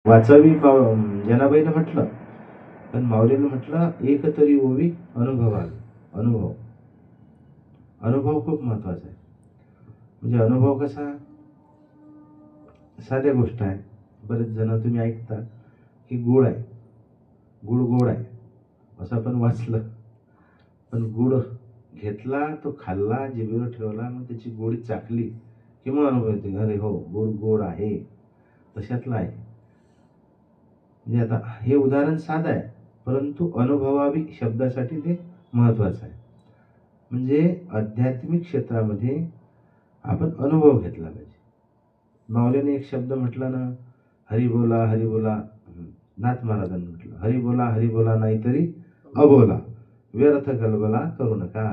वाचावी जनाबाईनं म्हटलं, पण माऊलीनं म्हटलं एक तरी ओवी अनुभवावी. अनुभव अनुभव खूप महत्वाचा आहे. म्हणजे अनुभव कसा, साध्या गोष्ट आहे. बरेच जण तुम्ही ऐकता की गुळ आहे, गुळ गोड आहे असं आपण वाचलं, पण गुळ घेतला, तो खाल्ला, जिभेवर ठेवला, मग त्याची गोडी चाखली की मग अनुभव येते, अरे हो गोड गोड आहे. तशातलं आहे. म्हणजे आता हे उदाहरण साधं आहे, परंतु अनुभवावी शब्दासाठी ते महत्वाचं आहे. म्हणजे आध्यात्मिक क्षेत्रामध्ये आपण अनुभव घेतला पाहिजे. माऊलीने एक शब्द म्हटला ना, हरी बोला हरी बोला. नाथ महाराजांनी म्हटलं, हरी बोला नाहीतरी अबोला, व्यर्थ गलबला करू नका.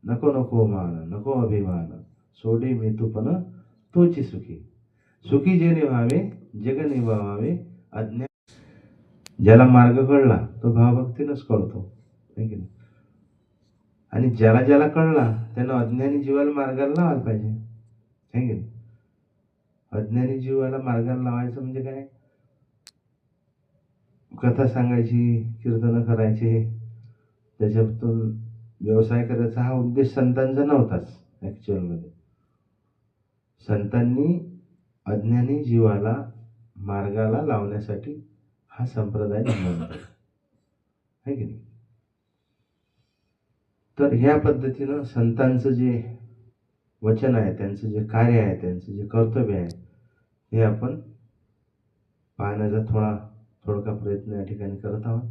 नको नको मान नको अभिमान, सोडे मी तुपन तोची सुखी. सुखी जे निव्हावे जग निभावावे. अज्ञान ज्याला मार्ग कळला तो भावभक्तीनंच कळतो, है की नाही? आणि ज्याला ज्याला कळला त्यानं अज्ञानी जीवाला मार्गाला लावायला पाहिजे, है की नाही? अज्ञानी जीवाला मार्गाला लावायचं म्हणजे काय, कथा सांगायची, कीर्तन करायचे, त्याच्यातून व्यवसाय करायचा हा उद्देश संतांचा नव्हताच. ॲक्च्युअलमध्ये संतांनी अज्ञानी जीवाला मार्गाला लावण्यासाठी हा संप्रदाय निर्माण केला, है की नाही? तर ह्या पद्धतीनं संतांचं जे वचन आहे, त्यांचं जे कार्य आहे, त्यांचं जे कर्तव्य आहे, हे आपण पाहण्याचा थोडका प्रयत्न या ठिकाणी करत आहोत.